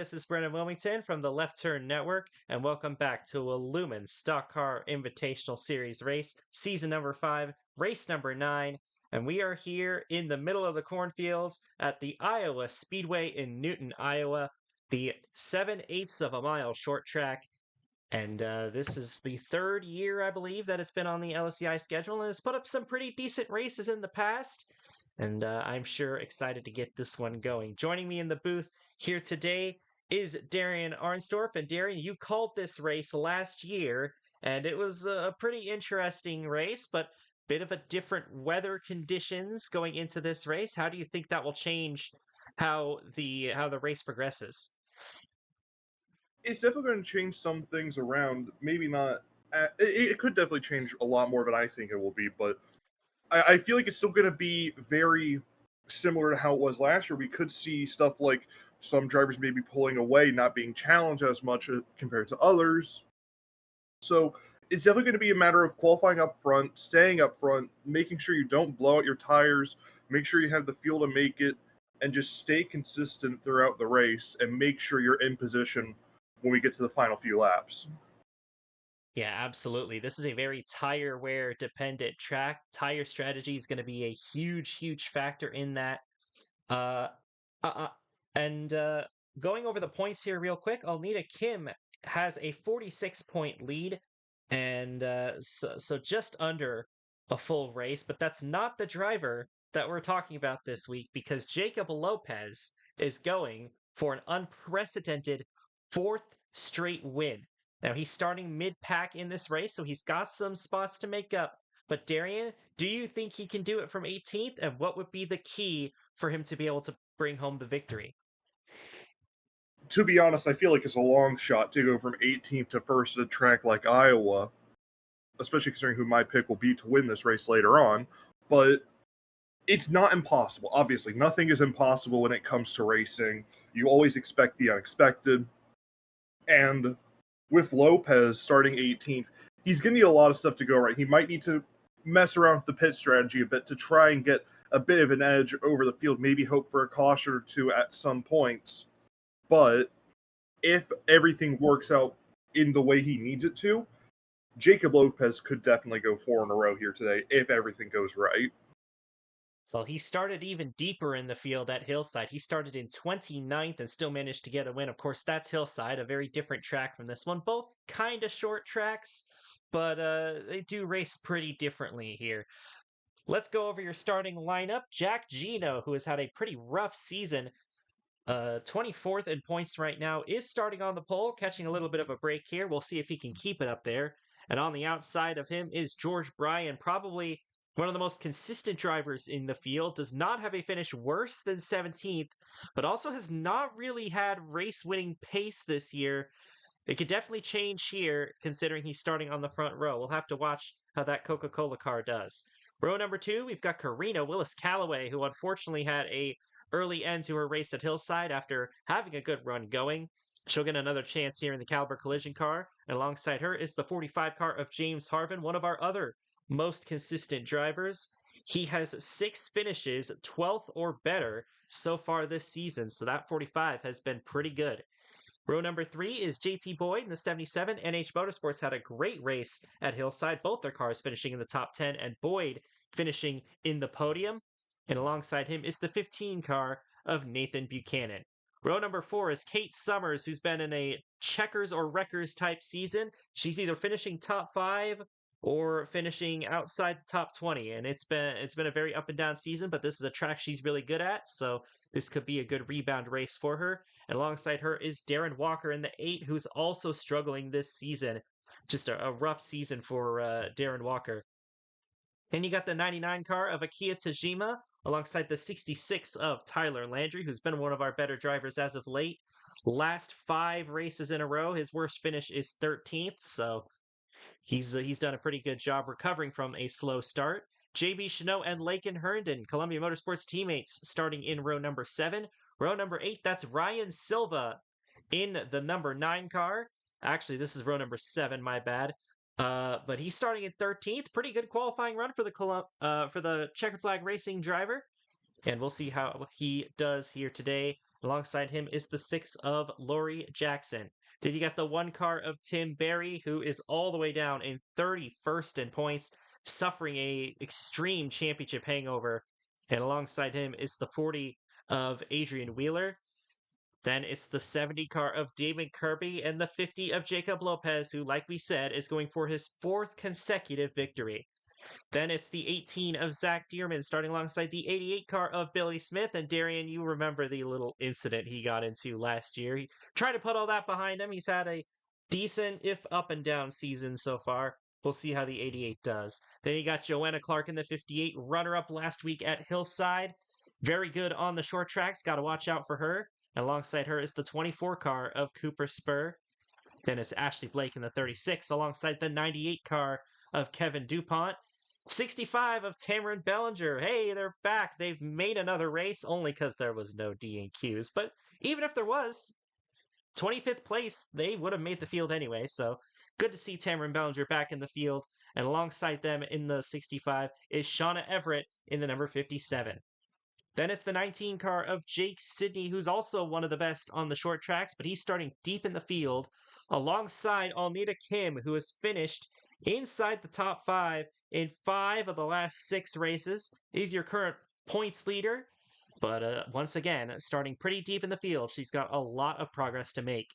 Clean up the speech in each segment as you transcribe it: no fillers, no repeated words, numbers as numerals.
this is Brennan Wilmington from the Left Turn Network, and welcome back to a Lumen Stock Car Invitational Series race, season number 5, race number 9, and we are here in the middle of the cornfields at the Iowa Speedway in Newton, Iowa, the 7/8 of a mile short track, and this is the third year, I believe, that it's been on the LSCI schedule, and it's put up some pretty decent races in the past. And I'm sure excited to get this one going. Joining me in the booth here today is Darian Arnsdorf. And Darian, you called this race last year, and it was a pretty interesting race, but bit of a different weather conditions going into this race. How do you think that will change how the race progresses? It's definitely going to change some things around. Maybe not. It could definitely change a lot more than I think it will be, but I feel like it's still going to be very similar to how it was last year. We could see stuff like some drivers maybe pulling away, not being challenged as much compared to others. So it's definitely going to be a matter of qualifying up front, staying up front, making sure you don't blow out your tires, make sure you have the fuel to make it, and just stay consistent throughout the race and make sure you're in position when we get to the final few laps. Yeah, absolutely. This is a very tire wear dependent track. Tire strategy is going to be a huge factor in that. Uh, uh, uh, and Going over the points here real quick, Alnita Kim has a 46-point lead, and so just under a full race. But that's not the driver that we're talking about this week because Jacob Lopez is going for an unprecedented fourth straight win. Now he's starting mid-pack in this race, so he's got some spots to make up. But Darian, do you think he can do it from 18th? And what would be the key for him to be able to bring home the victory? To be honest, I feel like it's a long shot to go from 18th to first at a track like Iowa, especially considering who my pick will be to win this race later on. But it's not impossible. Obviously, nothing is impossible when it comes to racing. You always expect the unexpected. And with Lopez starting 18th, he's going to need a lot of stuff to go right. He might need to mess around with the pit strategy a bit to try and get a bit of an edge over the field, maybe hope for a caution or two at some points. But if everything works out in the way he needs it to, Jacob Lopez could definitely go 4 in a row here today if everything goes right. Well, he started even deeper in the field at Hillside. He started in 29th and still managed to get a win. Of course, that's Hillside, a very different track from this one. Both kind of short tracks, but they do race pretty differently here. Let's go over your starting lineup. Jack Gino, who has had a pretty rough season, 24th in points right now, is starting on the pole, catching a little bit of a break here. We'll see if he can keep it up there. And on the outside of him is George Bryan, probably one of the most consistent drivers in the field, does not have a finish worse than 17th, but also has not really had race winning pace this year. It could definitely change here, considering he's starting on the front row. We'll have to watch how that Coca-Cola car does. Row number 2, we've got Karina Willis-Callaway, who unfortunately had a early end to her race at Hillside after having a good run going. She'll get another chance here in the Caliber Collision car. And alongside her is the 45 car of James Harvin, one of our other most consistent drivers. He has 6 finishes, 12th or better so far this season, so that 45 has been pretty good. Row number 3 is JT Boyd in the 77. NH Motorsports had a great race at Hillside, both their cars finishing in the top 10, and Boyd finishing in the podium. And alongside him is the 15 car of Nathan Buchanan. Row number 4 is Kate Summers, who's been in a checkers or wreckers type season. She's either finishing top 5 or finishing outside the top 20, and it's been a very up and down season, but this is a track she's really good at, so this could be a good rebound race for her. And alongside her is Darren Walker in the 8, who's also struggling this season. Just a rough season for Darren Walker. Then you got the 99 car of Akiya Tajima alongside the 66 of Tyler Landry, who's been one of our better drivers as of late. Last 5 races in a row, his worst finish is 13th, so he's done a pretty good job recovering from a slow start. JB Chanot and Lakin Herndon, Columbia Motorsports teammates, starting in row number 7. Row number 8, that's Ryan Silva in the number 9 car. Actually, this is row number 7, my bad. But he's starting in 13th. Pretty good qualifying run for the Checker Flag Racing driver. And we'll see how he does here today Alongside him is the 6 of Lori Jackson. Then you got the 1 car of Tim Berry, who is all the way down in 31st in points, suffering a extreme championship hangover. And alongside him is the 40 of Adrian Wheeler. Then it's the 70 car of Damon Kirby and the 50 of Jacob Lopez, who, like we said, is going for his 4th consecutive victory. Then it's the 18 of Zach Dearman starting alongside the 88 car of Billy Smith. And Darian, you remember the little incident he got into last year. He tried to put all that behind him. He's had a decent, if up and down, season so far. We'll see how the 88 does. Then you got Joanna Clark in the 58, runner-up last week at Hillside. Very good on the short tracks. Got to watch out for her. And alongside her is the 24 car of Cooper Spur. Then it's Ashley Blake in the 36 alongside the 98 car of Kevin DuPont. 65 of Tamarin Bellinger. Hey, they're back. They've made another race only because there was no D&Qs. But even if there was, 25th place, they would have made the field anyway. So good to see Tamarin Bellinger back in the field. And alongside them in the 65 is Shauna Everett in the number 57. Then it's the 19 car of Jake Sidney, who's also one of the best on the short tracks, but he's starting deep in the field alongside Alnita Kim, who has finished inside the top 5 in 5 of the last 6 races. He's your current points leader, but once again, starting pretty deep in the field. She's got a lot of progress to make.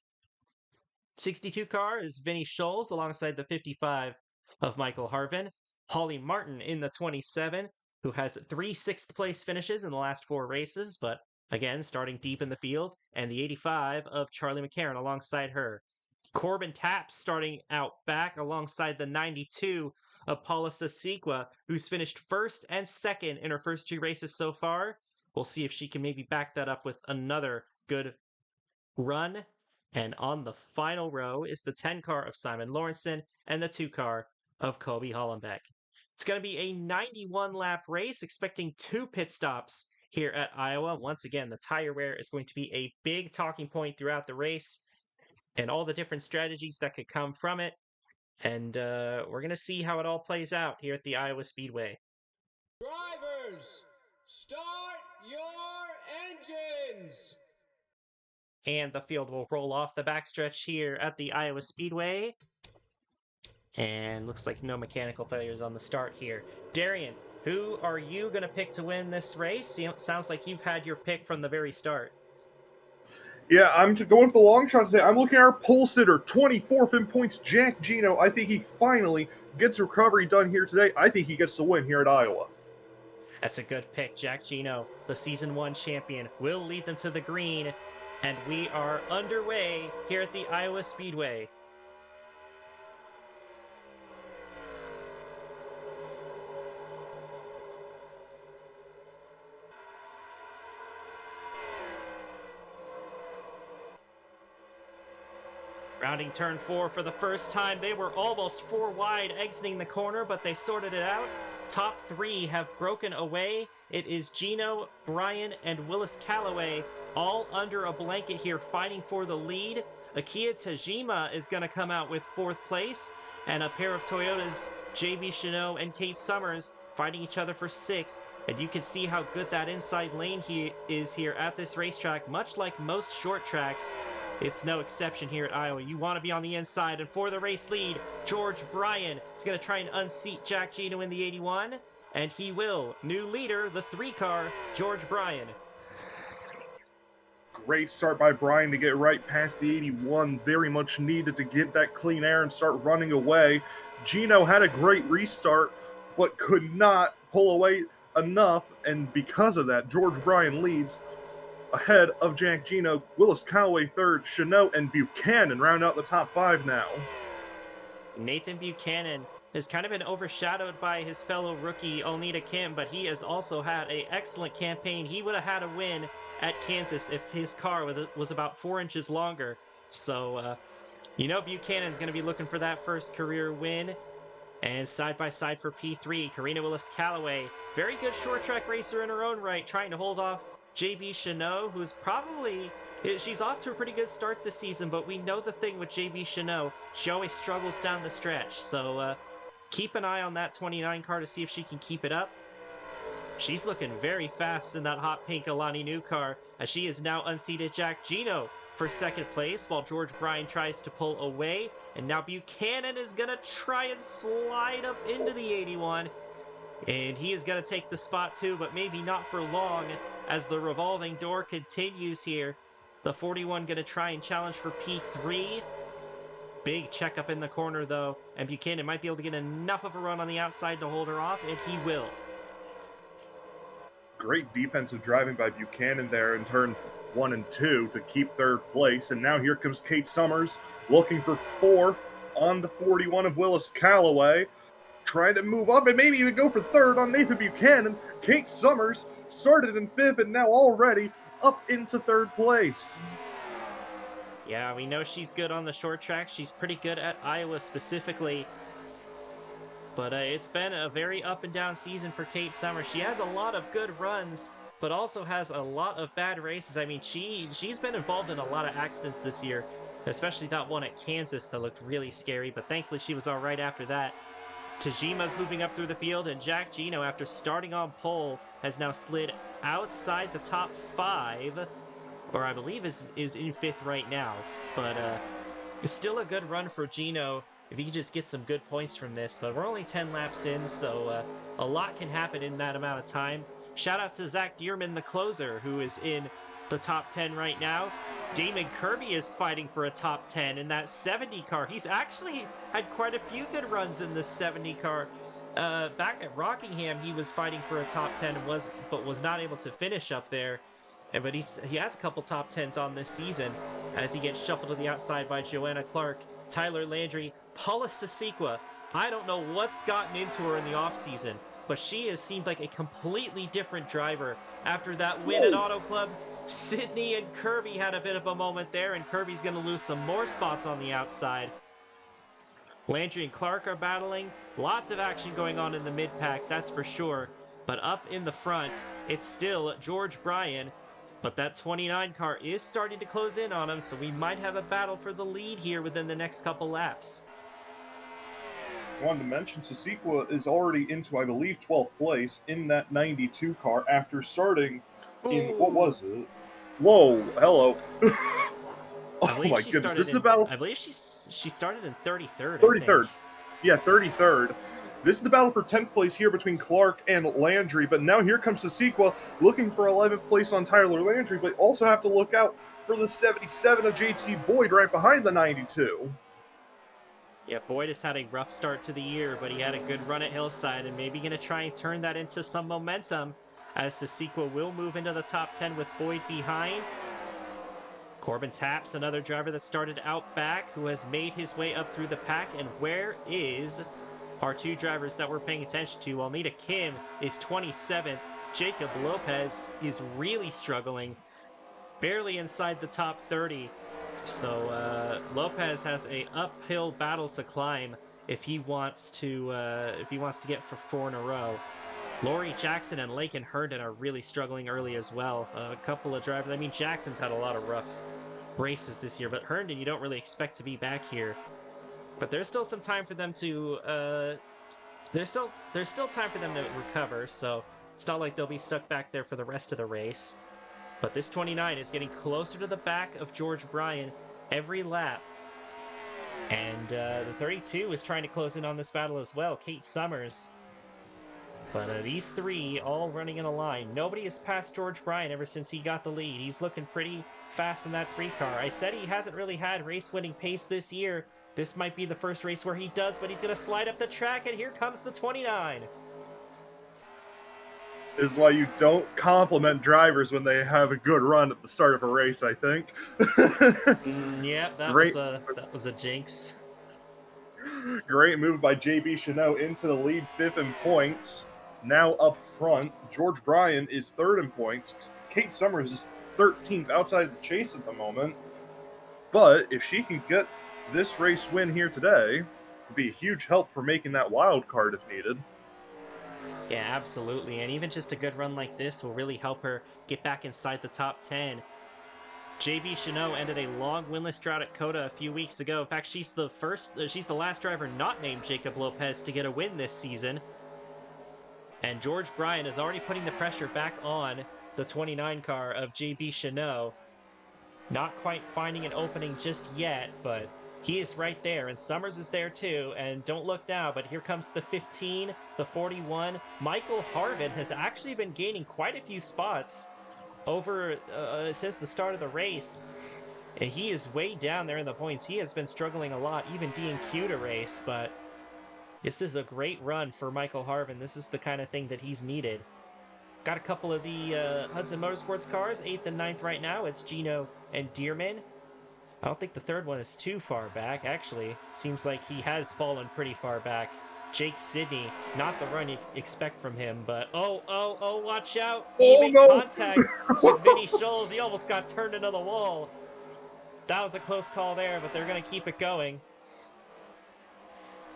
62 car is Vinny Scholes alongside the 55 of Michael Harvin. Holly Martin in the 27, who has 3 6th place finishes in the last 4 races, but again, starting deep in the field, and the 85 of Charlie McCarron alongside her. Corbin Taps starting out back alongside the 92 of Paula Sasequa, who's finished 1st and 2nd in her first 2 races so far. We'll see if she can maybe back that up with another good run. And on the final row is the 10 car of Simon Lawrenson and the 2 car of Kobe Hollenbeck. It's going to be a 91 lap race, expecting 2 pit stops here at Iowa. Once again, the tire wear is going to be a big talking point throughout the race and all the different strategies that could come from it. And we're going to see how it all plays out here at the Iowa Speedway. Drivers, start your engines! And the field will roll off the backstretch here at the Iowa Speedway. And looks like no mechanical failures on the start here. Darian, who are you going to pick to win this race? Sounds like you've had your pick from the very start. Yeah, I'm going with the long shot today. I'm looking at our pole sitter, 24th in points, Jack Gino. I think he finally gets recovery done here today. I think he gets the win here at Iowa. That's a good pick. Jack Gino, the Season 1 champion, will lead them to the green. And we are underway here at the Iowa Speedway. Rounding turn 4 for the first time. They were almost 4 wide exiting the corner, but they sorted it out. Top 3 have broken away. It is Gino, Brian, and Willis Calloway all under a blanket here fighting for the lead. Akia Tajima is going to come out with 4th place, and a pair of Toyotas, JB Chanot and Kate Summers, fighting each other for 6th. And you can see how good that inside lane is here at this racetrack, much like most short tracks. It's no exception here at Iowa. You want to be on the inside, and for the race lead, George Bryan is going to try and unseat Jack Gino in the 81, and he will. New leader, the 3 car, George Bryan. Great start by Brian to get right past the 81. Very much needed to get that clean air and start running away. Gino had a great restart, but could not pull away enough, and because of that, George Bryan leads ahead of Jack Gino, Willis Calloway 3rd, Chanot and Buchanan round out the top 5 now. Nathan Buchanan has kind of been overshadowed by his fellow rookie Alnita Kim, but he has also had an excellent campaign. He would have had a win at Kansas if his car was about 4 inches longer. So, Buchanan's going to be looking for that first career win. And side by side for P3, Karina Willis Calloway, very good short track racer in her own right, trying to hold off JB Chanot, who's she's off to a pretty good start this season, but we know the thing with JB Chanot, she always struggles down the stretch. So keep an eye on that 29 car to see if she can keep it up. She's looking very fast in that hot pink Alani new car, as she is now unseated Jack Gino for second place, while George Bryan tries to pull away, and now Buchanan is going to try and slide up into the 81, and he is going to take the spot too, but maybe not for long, as the revolving door continues here. The 41 going to try and challenge for P3. Big check up in the corner, though, and Buchanan might be able to get enough of a run on the outside to hold her off, and he will. Great defensive driving by Buchanan there in turn 1 and 2 to keep third place. And now here comes Kate Summers looking for fourth on the 41 of Willis Calloway, trying to move up and maybe even go for third on Nathan Buchanan. Kate Summers started in fifth and now already up into third place. Yeah, we know she's good on the short track. She's pretty good at Iowa specifically. But it's been a very up and down season for Kate Summers. She has a lot of good runs, but also has a lot of bad races. I mean, she's been involved in a lot of accidents this year, especially that one at Kansas that looked really scary, but thankfully she was all right after that. Tajima's moving up through the field, and Jack Gino, after starting on pole, has now slid outside the top 5, or I believe is in 5th right now. But it's still a good run for Gino if he can just get some good points from this. But we're only 10 laps in, so a lot can happen in that amount of time. Shout out to Zach Dearman, the closer, who is in the top 10 right now. Damon Kirby is fighting for a top 10 in that 70 car. He's actually had quite a few good runs in this 70 car. Back at Rockingham, he was fighting for a top 10 but was not able to finish up there. But he has a couple top 10s on this season as he gets shuffled to the outside by Joanna Clark, Tyler Landry, Paula Sasikwa. I don't know what's gotten into her in the offseason, but she has seemed like a completely different driver. After that win at Auto Club, Sydney and Kirby had a bit of a moment there, and Kirby's going to lose some more spots on the outside. Landry and Clark are battling. Lots of action going on in the mid-pack, that's for sure. But up in the front, it's still George Bryan. But that 29 car is starting to close in on him, so we might have a battle for the lead here within the next couple laps. I wanted to mention Sasikwa is already into, I believe, 12th place in that 92 car after starting in, what was it? Whoa, hello. Oh my goodness, this is the battle. I believe she started in 33rd. 33rd. Yeah, 33rd. This is the battle for 10th place here between Clark and Landry, but now here comes Sasikwa looking for 11th place on Tyler Landry, but also have to look out for the 77 of JT Boyd right behind the 92. Yeah, Boyd has had a rough start to the year, but he had a good run at Hillside and maybe going to try and turn that into some momentum as Sasikwa will move into the top 10 with Boyd behind. Corbin Taps, another driver that started out back, who has made his way up through the pack. And where is our two drivers that we're paying attention to? Alnita Kim is 27th. Jacob Lopez is really struggling, barely inside the top 30. So Lopez has a uphill battle to climb if he wants to get for 4 in a row. Laurie Jackson and Lakin Herndon are really struggling early as well. A couple of drivers. I mean, Jackson's had a lot of rough races this year, but Herndon you don't really expect to be back here. But there's still some time for them to there's still time for them to recover, so it's not like they'll be stuck back there for the rest of the race. But this 29 is getting closer to the back of George Bryan every lap. And the 32 is trying to close in on this battle as well, Kate Summers. But these three all running in a line. Nobody has passed George Bryan ever since he got the lead. He's looking pretty fast in that 3 car. I said he hasn't really had race-winning pace this year. This might be the first race where he does, but he's going to slide up the track, and here comes the 29. This is why you don't compliment drivers when they have a good run at the start of a race, I think. Yep, that was a jinx. Great move by JB Chanot into the lead, 5th in points. Now up front, George Bryan is 3rd in points. Kate Summers is 13th outside the chase at the moment. But if she can get this race win here today, it'd be a huge help for making that wild card if needed. Yeah, absolutely. And even just a good run like this will really help her get back inside the top 10. JB Chanot ended a long winless drought at COTA a few weeks ago. In fact, she's the last driver not named Jacob Lopez to get a win this season. And George Bryan is already putting the pressure back on the 29 car of JB Chanot. Not quite finding an opening just yet, but he is right there, and Summers is there too. And don't look now, but here comes the 15, the 41. Michael Harvin has actually been gaining quite a few spots over since the start of the race. And he is way down there in the points. He has been struggling a lot, even DNQ'd a race, but this is a great run for Michael Harvin. This is the kind of thing that he's needed. Got a couple of the Hudson Motorsports cars, 8th and 9th right now. It's Gino and Dearman. I don't think the third one is too far back, actually. Seems like he has fallen pretty far back. Jake Sidney, not the run you expect from him, but oh, watch out! He Oh, made no! contact with Vinny Scholes. He almost got turned into the wall. That was a close call there, but they're going to keep it going.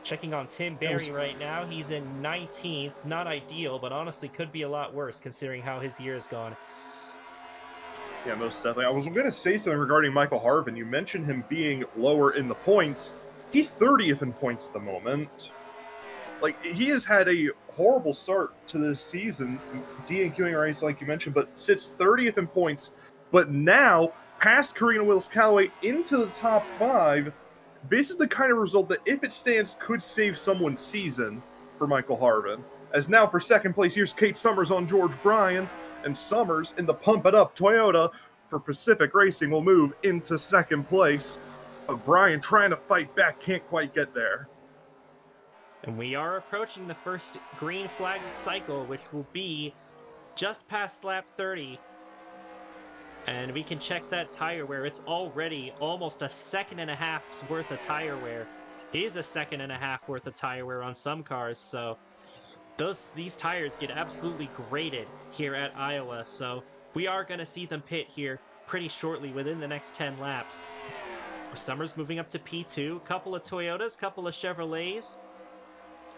Checking on Tim Berry right now. He's in 19th. Not ideal, but honestly could be a lot worse considering how his year has gone. Yeah, most definitely. I was going to say something regarding Michael Harvin. You mentioned him being lower in the points. He's 30th in points at the moment. Like, he has had a horrible start to this season, DNQing a race like you mentioned, but sits 30th in points. But now, past Karina Willis Calloway into the top 5, this is the kind of result that, if it stands, could save someone's season for Michael Harvin. As now, for second place, here's Kate Summers on George Bryan, and Summers in the Pump It Up Toyota for Pacific Racing will move into second place. But Bryan trying to fight back, can't quite get there. And we are approaching the first green flag cycle, which will be just past lap 30. And we can check that tire wear. It's already almost a second and a half's worth of tire wear. It is a second and a half worth of tire wear on some cars, so these tires get absolutely graded here at Iowa. So we are going to see them pit here pretty shortly within the next 10 laps. Summers moving up to P2. Couple of Toyotas, couple of Chevrolets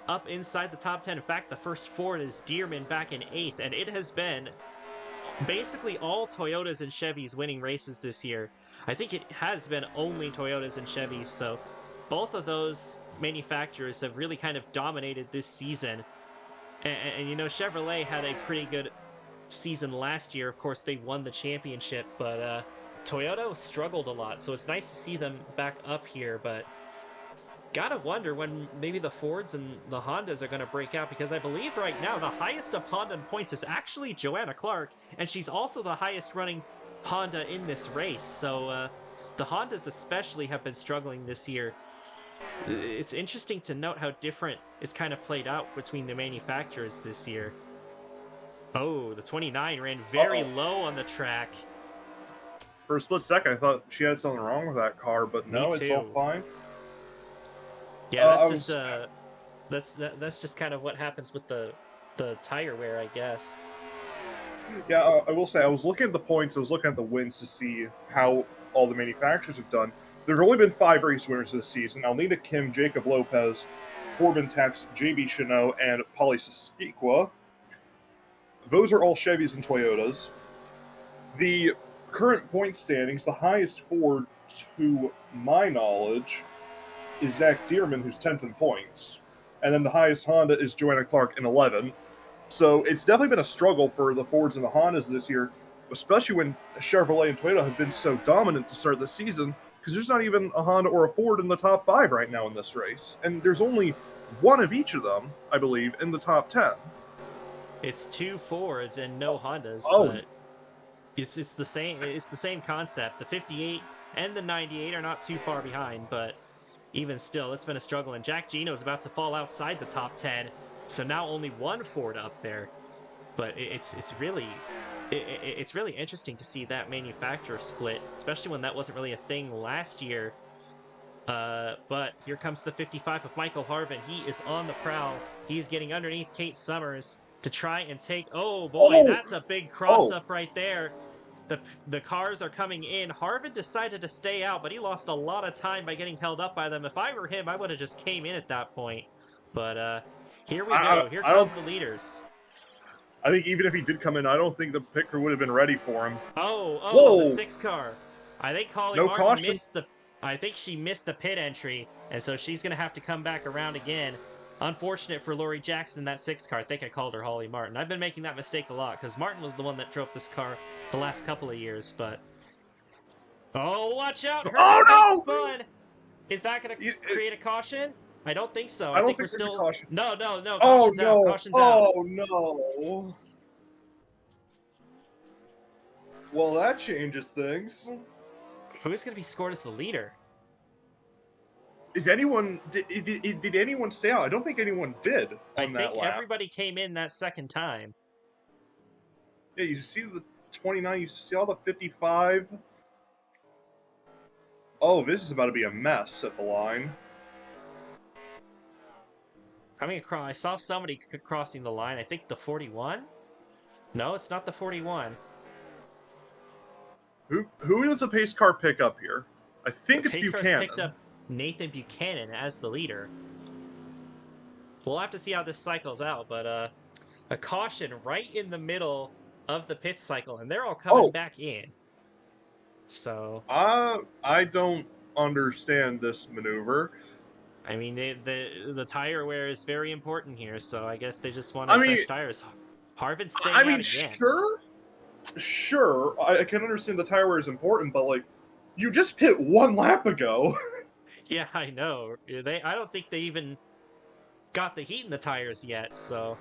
up inside the top 10. In fact, the first Ford is Dearman back in 8th, and it has been basically all Toyotas and Chevys winning races this year. I think it has been only Toyotas and Chevys, so both of those manufacturers have really kind of dominated this season. And you know, Chevrolet had a pretty good season last year. Of course, they won the championship, but Toyota struggled a lot, so it's nice to see them back up here, but gotta wonder when maybe the Fords and the Hondas are going to break out, because I believe right now the highest of Honda in points is actually Joanna Clark, and she's also the highest running Honda in this race. So the Hondas especially have been struggling this year. It's interesting to note how different it's kind of played out between the manufacturers this year. Oh, the 29 ran very low on the track. For a split second, I thought she had something wrong with that car, but no, it's all fine. Yeah, that's just kind of what happens with the tire wear, I guess. Yeah, I will say, I was looking at the points, I was looking at the wins to see how all the manufacturers have done. There's only been 5 race winners this season: Alnita Kim, Jacob Lopez, Corbin Tex, JB Chanot, and Polly Saspiqua. Those are all Chevys and Toyotas. The current point standings, the highest Ford, to my knowledge, is Zach Dearman, who's 10th in points. And then the highest Honda is Joanna Clark in 11th. So it's definitely been a struggle for the Fords and the Hondas this year, especially when Chevrolet and Toyota have been so dominant to start the season, because there's not even a Honda or a Ford in the top 5 right now in this race. And there's only one of each of them, I believe, in the top 10. It's 2 Fords and no Hondas, but it's the same concept. The 58 and the 98 are not too far behind, but even still, it's been a struggle, and Jack Gino is about to fall outside the top 10, so now only one Ford up there. But it's really interesting to see that manufacturer split, especially when that wasn't really a thing last year. But here comes the 55 of Michael Harvin. He is on the prowl. He's getting underneath Kate Summers to try and take... Oh, boy, that's a big cross-up right there. The cars are coming in. Harvin decided to stay out, but he lost a lot of time by getting held up by them. If I were him, I would have just came in at that point. But here we go. Here come the leaders. I think even if he did come in, I don't think the pit crew would have been ready for him. Oh, the 6 car. I think Holly Martin missed the... I think she missed the pit entry, and so she's going to have to come back around again. Unfortunate for Lori Jackson in that 6 car. I think I called her Holly Martin. I've been making that mistake a lot because Martin was the one that drove this car the last couple of years, but... Oh, watch out! Herndon's getting Oh spun! Is that going to no! create a caution? I don't think so. I I don't think we're think there's a still... caution. No, no, no. Oh Caution's out. no! Caution's out. Oh no! Well, that changes things. Who's going to be scored as the leader? Is anyone did anyone stay out? I don't think anyone did I on that think lap. everybody came in that second time. Yeah, you see the 29. You see all the 55. Oh, this is about to be a mess at the line. Coming across, I saw somebody crossing the line. I think the 41. No, it's not the 41. Who does a pace car pick up here? I think it's Pace Cars Buchanan. picked up Nathan Buchanan as the leader. We'll have to see how this cycles out, but a caution right in the middle of the pit cycle, and they're all coming back in. So I don't understand this maneuver. I mean, the tire wear is very important here, so I guess they just want to fresh tires. Harvin's staying out again. Sure, I can understand the tire wear is important, but like, you just pit 1 lap ago. Yeah, I know. I don't think they even got the heat in the tires yet, so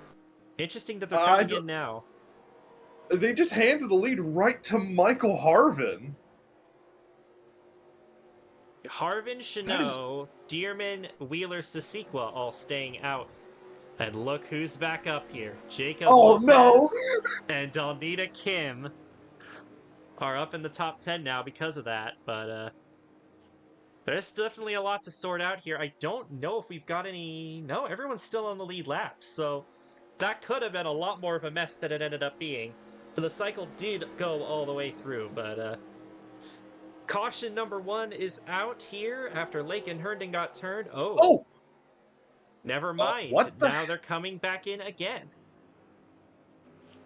interesting that they're coming in now. They just handed the lead right to Michael Harvin. Harvin, Chanot, Dearman, Wheeler, Sasequa all staying out. And look who's back up here. Jacob Lopez and Dalnita Kim are up in the top 10 now because of that, but there's definitely a lot to sort out here. I don't know if we've got any... No, everyone's still on the lead lap, so that could have been a lot more of a mess than it ended up being. So the cycle did go all the way through, but caution number 1 is out here after Lake and Herndon got turned. Oh! Never mind. Now they're coming back in again.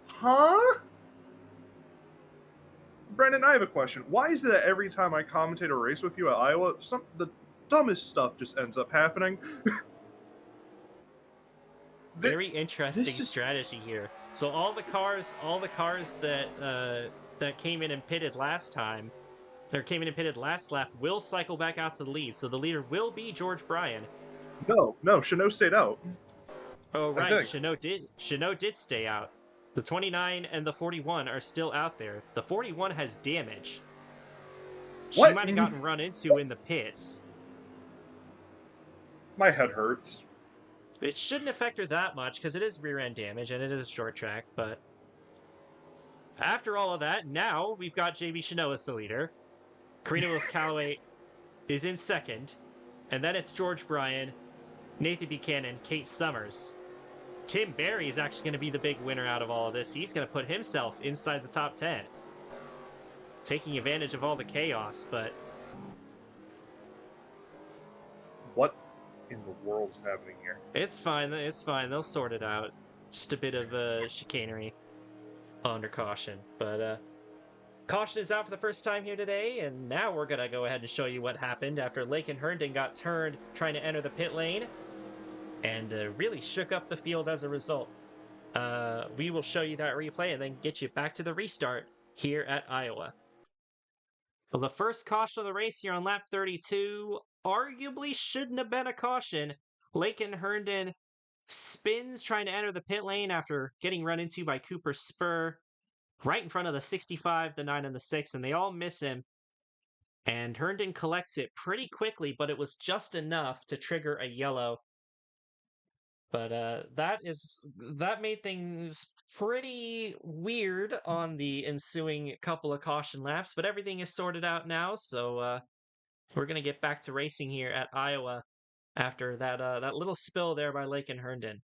Huh? Brendan, I have a question. Why is it that every time I commentate a race with you at Iowa, the dumbest stuff just ends up happening? Very interesting strategy here. So all the cars that came in and pitted last time, or came in and pitted last lap, will cycle back out to the lead. So the leader will be George Bryan. No, Chanot stayed out. Oh right, Chanot did stay out. The 29 and the 41 are still out there. The 41 has damage. She might have gotten run into in the pits. My head hurts. It shouldn't affect her that much because it is rear end damage and it is a short track, but after all of that, now we've got JB Chanot as the leader. Karina Willis-Calloway is in second, and then it's George Bryan, Nathan Buchanan, Kate Summers. Tim Berry is actually going to be the big winner out of all of this. He's going to put himself inside the top 10. Taking advantage of all the chaos, but... What in the world is happening here? It's fine, they'll sort it out. Just a bit of chicanery under caution. But caution is out for the first time here today, and now we're going to go ahead and show you what happened after Lake and Herndon got turned trying to enter the pit lane. And really shook up the field as a result. We will show you that replay and then get you back to the restart here at Iowa. Well, the first caution of the race here on lap 32 arguably shouldn't have been a caution. Lake and Herndon spins trying to enter the pit lane after getting run into by Cooper Spur right in front of the 65, the 9, and the 6, and they all miss him. And Herndon collects it pretty quickly, but it was just enough to trigger a yellow. But that made things pretty weird on the ensuing couple of caution laps, but everything is sorted out now, so we're going to get back to racing here at Iowa after that little spill there by Lake and Herndon.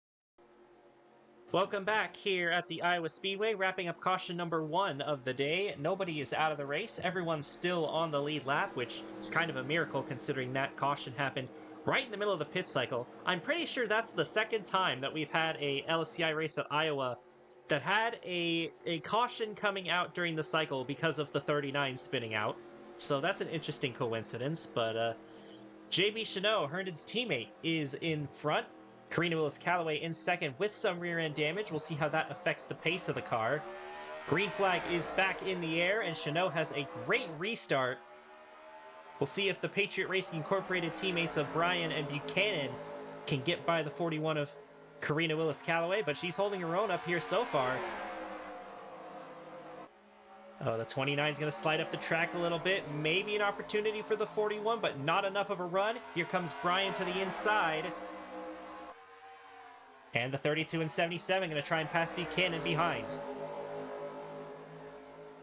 Welcome back here at the Iowa Speedway, wrapping up caution number 1 of the day. Nobody is out of the race. Everyone's still on the lead lap, which is kind of a miracle considering that caution happened right in the middle of the pit cycle. I'm pretty sure that's the second time that we've had a LSCI race at Iowa that had a caution coming out during the cycle because of the 39 spinning out. So that's an interesting coincidence, but JB Chanot, Herndon's teammate, is in front. Karina Willis-Callaway in second with some rear-end damage. We'll see how that affects the pace of the car. Green flag is back in the air, and Chanot has a great restart. We'll see if the Patriot Racing Incorporated teammates of Bryan and Buchanan can get by the 41 of Karina Willis-Callaway, but she's holding her own up here so far. Oh, the 29 is going to slide up the track a little bit. Maybe an opportunity for the 41, but not enough of a run. Here comes Bryan to the inside. And the 32 and 77 going to try and pass Buchanan behind.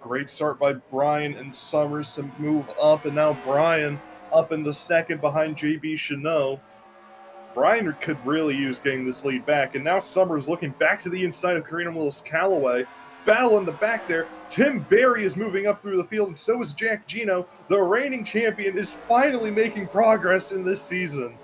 Great start by Bryan and Summers to move up, and now Bryan up into second behind JB Chanot. Bryan could really use getting this lead back, and now Summers looking back to the inside of Karina Willis-Callaway. Battle in the back there. Tim Berry is moving up through the field, and so is Jack Gino. The reigning champion is finally making progress in this season.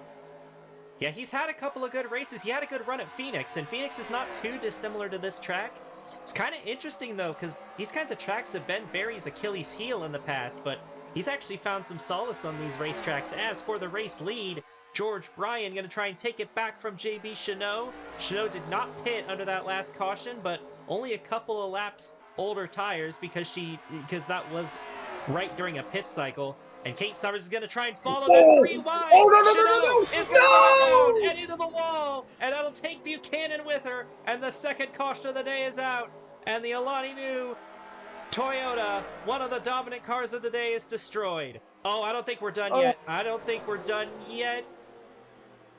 Yeah, he's had a couple of good races. He had a good run at Phoenix, and Phoenix is not too dissimilar to this track. It's kind of interesting, though, because these kinds of tracks have been Berry's Achilles heel in the past, but he's actually found some solace on these racetracks. As for the race lead, George Bryan going to try and take it back from JB Chanot. Chanot did not pit under that last caution, but only a couple of laps older tires because that was right during a pit cycle. And Kate Summers is going to try and follow that 3 wide. Oh, no, no, Chanot no, no, no! is going to go No! down and into the wall. And that'll take Buchanan with her. And the second caution of the day is out. And the Alani Nu Toyota, one of the dominant cars of the day, is destroyed. Oh, I don't think we're done yet. I don't think we're done yet.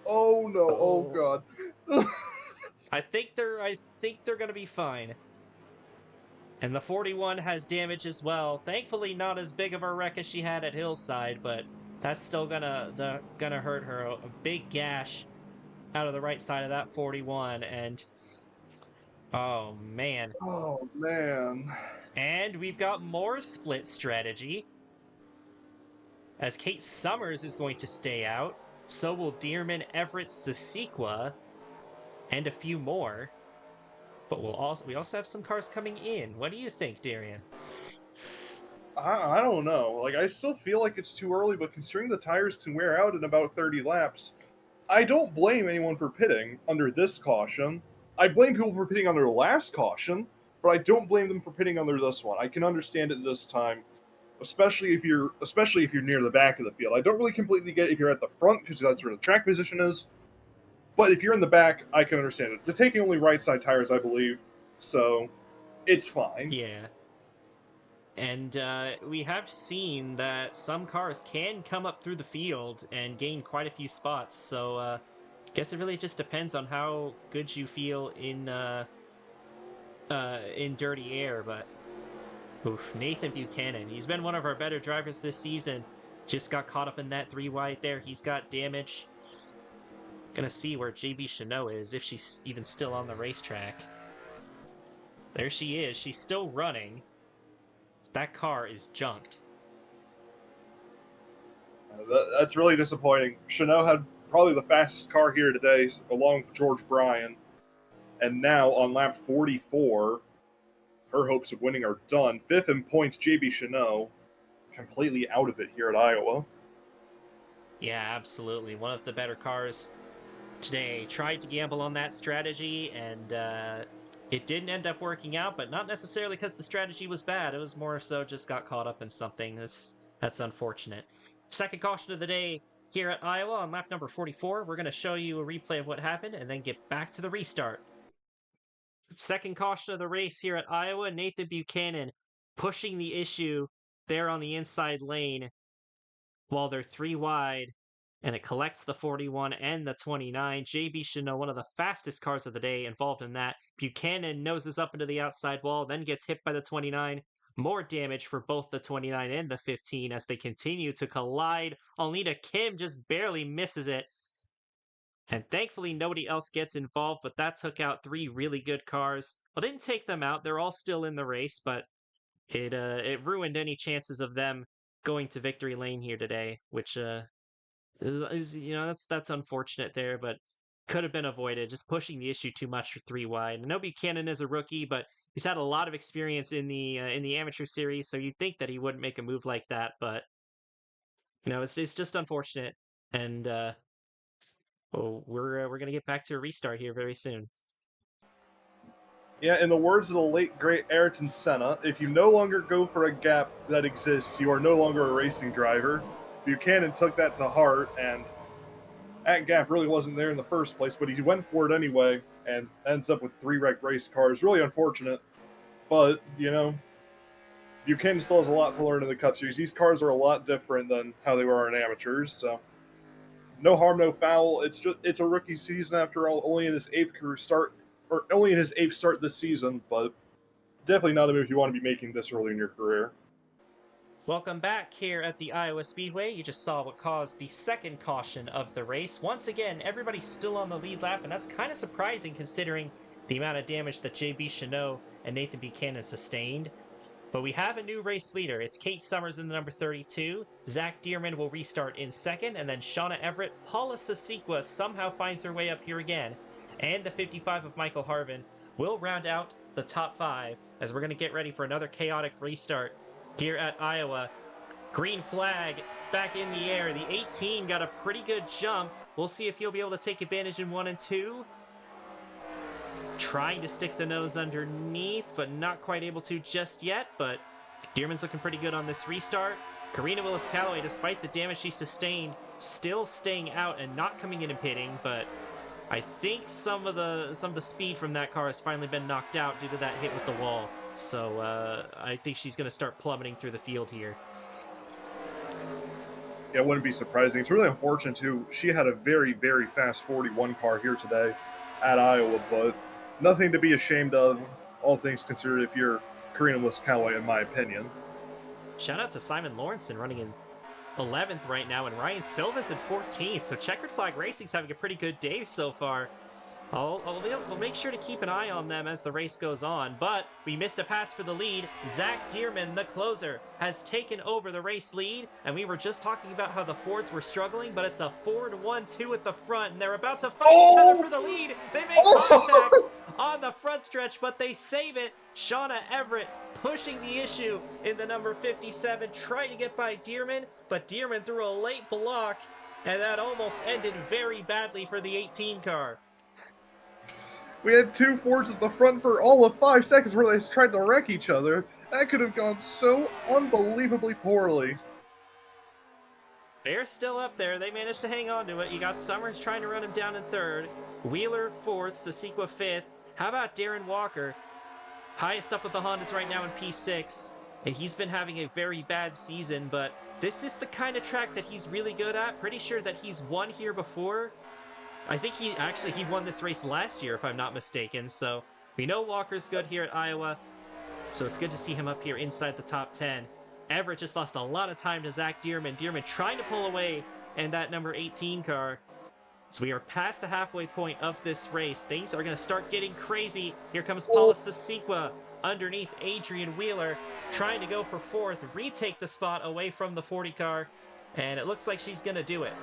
Oh, no. Oh, God. I think they're going to be fine. And the 41 has damage as well. Thankfully, not as big of a wreck as she had at Hillside, but that's still gonna hurt her. A big gash out of the right side of that 41, and oh man. Oh, man. And we've got more split strategy, as Kate Summers is going to stay out. So will Dearman, Everett, Sasequa, and a few more. But we also have some cars coming in. What do you think, Darian? I don't know. Like, I still feel like it's too early, but considering the tires can wear out in about 30 laps, I don't blame anyone for pitting under this caution. I blame people for pitting under the last caution, but I don't blame them for pitting under this one. I can understand it this time, especially if you're near the back of the field. I don't really completely get if you're at the front because that's where the track position is. But if you're in the back, I can understand it. They're taking only right side tires, I believe, so it's fine. Yeah. And we have seen that some cars can come up through the field and gain quite a few spots. So I guess it really just depends on how good you feel in dirty air. But Nathan Buchanan, he's been one of our better drivers this season. Just got caught up in that 3 wide there. He's got damage. Gonna see where JB Chanot is, if she's even still on the racetrack. There she is. She's still running. That car is junked. That's really disappointing. Chanot had probably the fastest car here today, along with George Bryan. And now, on lap 44, her hopes of winning are done. Fifth in points, JB Chanot, completely out of it here at Iowa. Yeah, absolutely. One of the better cars today. Tried to gamble on that strategy, and it didn't end up working out, but not necessarily because the strategy was bad. It was more so just got caught up in something. That's unfortunate. Second caution of the day here at Iowa on lap number 44. We're going to show you a replay of what happened and then get back to the restart. Second caution of the race here at Iowa. Nathan Buchanan pushing the issue there on the inside lane while they're 3 wide, and it collects the 41 and the 29. JB Chanot, one of the fastest cars of the day, involved in that. Buchanan noses up into the outside wall, then gets hit by the 29. More damage for both the 29 and the 15 as they continue to collide. Alnita Kim just barely misses it. And thankfully, nobody else gets involved, but that took out 3 really good cars. Well, didn't take them out. They're all still in the race, but it ruined any chances of them going to victory lane here today, which is that's unfortunate there, but could have been avoided. Just pushing the issue too much for 3 wide. I know Buchanan is a rookie, but he's had a lot of experience in the amateur series, so you'd think that he wouldn't make a move like that, but it's just unfortunate. And Well, we're gonna get back to a restart here very soon. Yeah, in the words of the late great Ayrton Senna, if you no longer go for a gap that exists, you are no longer a racing driver. Buchanan took that to heart, and that gap really wasn't there in the first place, but he went for it anyway, and ends up with 3 wrecked race cars. Really unfortunate, but, Buchanan still has a lot to learn in the Cup Series. These cars are a lot different than how they were in amateurs, so no harm, no foul. It's a rookie season after all, only in his 8th career start, or only in his 8th start this season, but definitely not a move you want to be making this early in your career. Welcome back here at the Iowa Speedway. You just saw what caused the second caution of the race. Once again, everybody's still on the lead lap, and that's kind of surprising considering the amount of damage that JB Chanot and Nathan Buchanan sustained. But we have a new race leader. It's Kate Summers in the number 32. Zach Dearman will restart in second, and then Shauna Everett. Paula Sasikwa somehow finds her way up here again. And the 55 of Michael Harvin will round out the top 5 as we're going to get ready for another chaotic restart here at Iowa. Green flag back in the air. The 18 got a pretty good jump. We'll see if he'll be able to take advantage in 1 and 2. Trying to stick the nose underneath, but not quite able to just yet. But Dearman's looking pretty good on this restart. Karina Willis-Calloway, despite the damage she sustained, still staying out and not coming in and pitting. But I think some of the speed from that car has finally been knocked out due to that hit with the wall. So I think she's going to start plummeting through the field here. Yeah, it wouldn't be surprising. It's really unfortunate, too. She had a very, very fast 41 car here today at Iowa, but nothing to be ashamed of, all things considered, if you're Karina Willis-Calloway, in my opinion. Shout out to Simon Lawrenson running in 11th right now, and Ryan Silva's in 14th. So Checkered Flag Racing's having a pretty good day so far. We'll make sure to keep an eye on them as the race goes on, but we missed a pass for the lead. Zach Dearman, the closer, has taken over the race lead, and we were just talking about how the Fords were struggling, but it's a Ford 1-2 at the front, and they're about to fight each other for the lead. They make contact on the front stretch, but they save it. Shauna Everett pushing the issue in the number 57, trying to get by Dearman, but Dearman threw a late block, and that almost ended very badly for the 18 car. We had 2 Fords at the front for all of 5 seconds where they just tried to wreck each other. That could have gone so unbelievably poorly. They're still up there. They managed to hang on to it. You got Summers trying to run him down in 3rd. Wheeler 4th. Sasikwa 5th. How about Darren Walker? Highest up with the Hondas right now in P6. He's been having a very bad season, but this is the kind of track that he's really good at. Pretty sure that he's won here before. I think he won this race last year, if I'm not mistaken. So we know Walker's good here at Iowa. So it's good to see him up here inside the top 10. Everett just lost a lot of time to Zach Dearman. Dearman trying to pull away in that number 18 car. So we are past the halfway point of this race. Things are going to start getting crazy. Here comes Paula Sasikwa underneath Adrian Wheeler, trying to go for 4th, retake the spot away from the 40 car. And it looks like she's going to do it.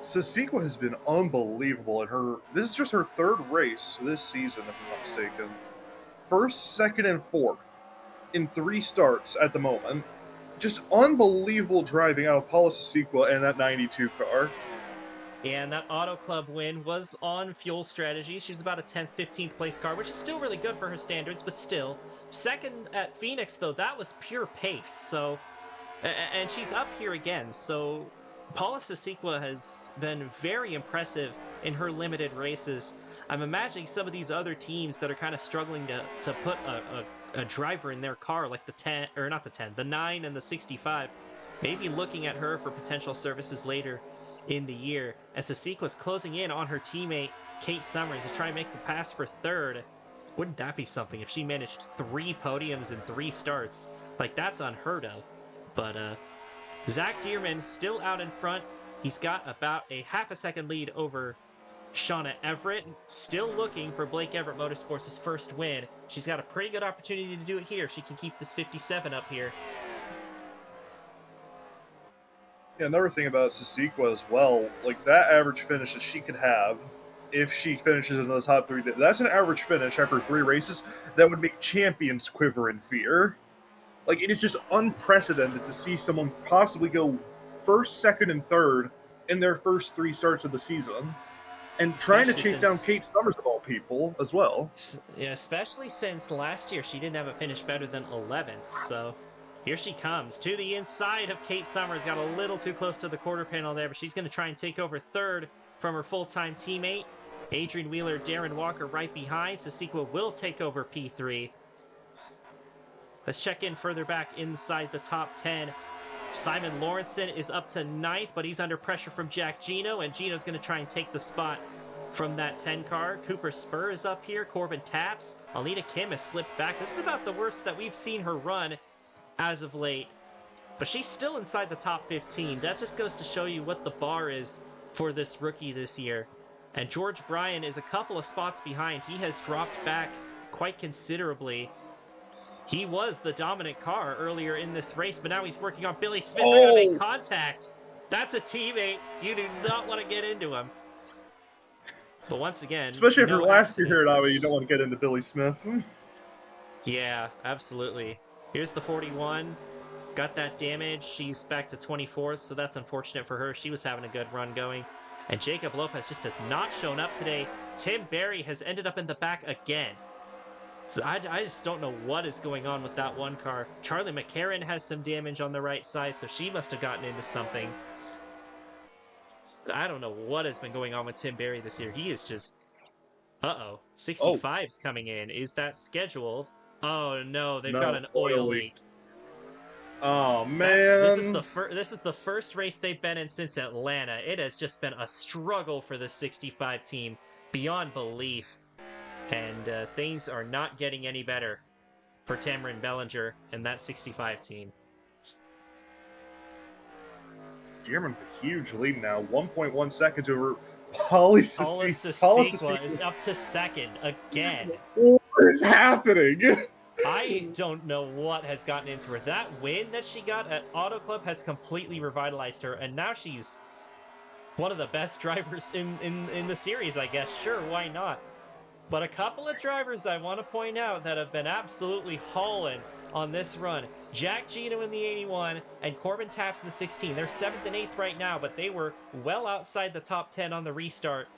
Sasikwa has been unbelievable in her. This is just her 3rd race this season, if I'm not mistaken. 1st, 2nd, and 4th in 3 starts at the moment. Just unbelievable driving out of Paula Sasikwa and that 92 car. And that Auto Club win was on fuel strategy. She was about a 10th, 15th place car, which is still really good for her standards, but still. 2nd at Phoenix, though, that was pure pace. So, and she's up here again. So Paula Sasikwa has been very impressive in her limited races. I'm imagining some of these other teams that are kind of struggling to put a driver in their car, like the 10, or not the 10, the 9 and the 65, maybe looking at her for potential services later in the year. As Sasikwa's closing in on her teammate, Kate Summers, to try and make the pass for 3rd. Wouldn't that be something if she managed 3 podiums in 3 starts? Like, that's unheard of. But, Zach Dearman still out in front. He's got about a half a second lead over Shauna Everett, still looking for Blake Everett Motorsports' first win. She's got a pretty good opportunity to do it here if she can keep this 57 up here. Yeah, another thing about Sasikwa as well, like that average finish that she could have if she finishes in the top 3, that's an average finish after 3 races that would make champions quiver in fear. Like, it is just unprecedented to see someone possibly go 1st, 2nd, and 3rd in their first 3 starts of the season. And trying to Especially chase down since Kate Summers of all people as well. Yeah, especially since last year she didn't have a finish better than 11th. So here she comes to the inside of Kate Summers. Got a little too close to the quarter panel there, but she's going to try and take over third from her full-time teammate. Adrian Wheeler, Darren Walker right behind. Sasikwa will take over P3. Let's check in further back inside the top 10. Simon Lawrenson is up to 9th, but he's under pressure from Jack Gino, and Gino's going to try and take the spot from that 10 car. Cooper Spur is up here. Corbin Taps. Alina Kim has slipped back. This is about the worst that we've seen her run as of late. But she's still inside the top 15. That just goes to show you what the bar is for this rookie this year. And George Bryan is a couple of spots behind. He has dropped back quite considerably. He was the dominant car earlier in this race, but now he's working on Billy Smith. They're going to make contact. That's a teammate. You do not want to get into him. But once again, Especially after no last year accident. here at Iowa, you don't want to get into Billy Smith. Yeah, absolutely. Here's the 41. Got that damage. She's back to 24th, so that's unfortunate for her. She was having a good run going. And Jacob Lopez just has not shown up today. Tim Berry has ended up in the back again. So I just don't know what is going on with that one car. Charlie McCarran has some damage on the right side, so she must have gotten into something. I don't know what has been going on with Tim Berry this year. He is just... Uh-oh. 65's coming in. Is that scheduled? Oh, no. They've got an oil leak. Oh, man. This is the first race they've been in since Atlanta. It has just been a struggle for the 65 team. Beyond belief. And things are not getting any better for Tamarin Bellinger and that 65 team. Dearman with a huge lead now. 1.1 seconds over Paula Sasikwa is up to second again. What is happening? I don't know what has gotten into her. That win that she got at Auto Club has completely revitalized her, and now she's one of the best drivers in the series, I guess. Sure, why not? But a couple of drivers I want to point out that have been absolutely hauling on this run. Jack Gino in the 81 and Corbin Taps in the 16. They're 7th and 8th right now, but they were well outside the top 10 on the restart.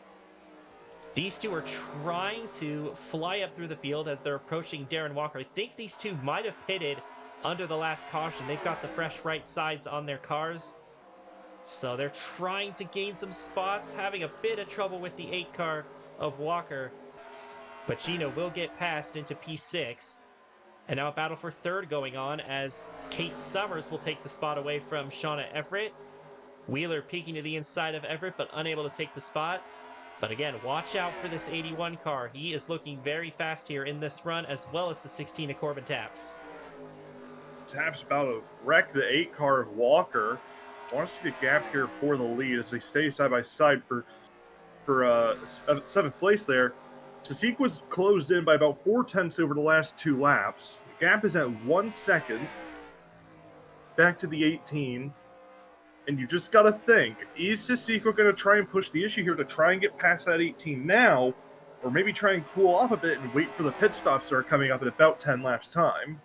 These two are trying to fly up through the field as they're approaching Darren Walker. I think these two might have pitted under the last caution. They've got the fresh right sides on their cars. So they're trying to gain some spots, having a bit of trouble with the 8 car of Walker. But Gino will get passed into P6. And now a battle for third going on as Kate Summers will take the spot away from Shauna Everett. Wheeler peeking to the inside of Everett, but unable to take the spot. But again, watch out for this 81 car. He is looking very fast here in this run, as well as the 16 of Corbin Taps. Taps about to wreck the 8 car of Walker. I want to see the gap here for the lead as they stay side by side for 7th place there. Sasikwa's closed in by about 4/10 over the last 2 laps. The gap is at 1 second. Back to the 18. And you just got to think, is Sasikwa going to try and push the issue here to try and get past that 18 now? Or maybe try and cool off a bit and wait for the pit stops that are coming up in about 10 laps time?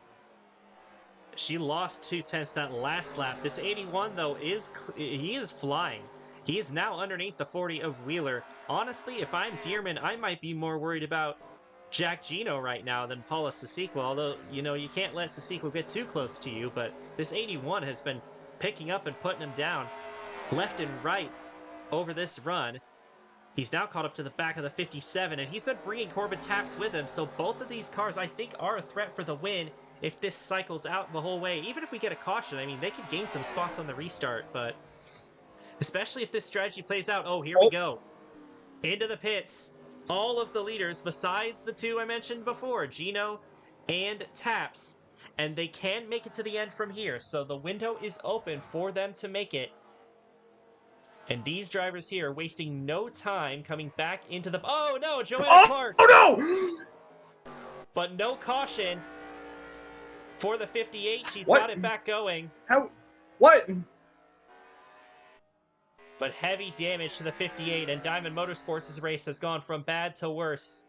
She lost 2/10 that last lap. This 81, though, he is flying. He is now underneath the 40 of Wheeler. Honestly, if I'm Dearman, I might be more worried about Jack Gino right now than Paula Sasikwa. Although, you can't let Sasikwa get too close to you, but this 81 has been picking up and putting him down left and right over this run. He's now caught up to the back of the 57, and he's been bringing Corbin Taps with him, so both of these cars, I think, are a threat for the win if this cycles out the whole way. Even if we get a caution, I mean, they could gain some spots on the restart, but especially if this strategy plays out. Oh, here we go. Into the pits. All of the leaders, besides the 2 I mentioned before, Gino and Taps, and they can make it to the end from here, so the window is open for them to make it. And these drivers here are wasting no time coming back into the... Oh, no, Joanna Clark! Oh, no! But no caution for the 58. She's What? got it back going. How? What? But heavy damage to the 58, and Diamond Motorsports' race has gone from bad to worse.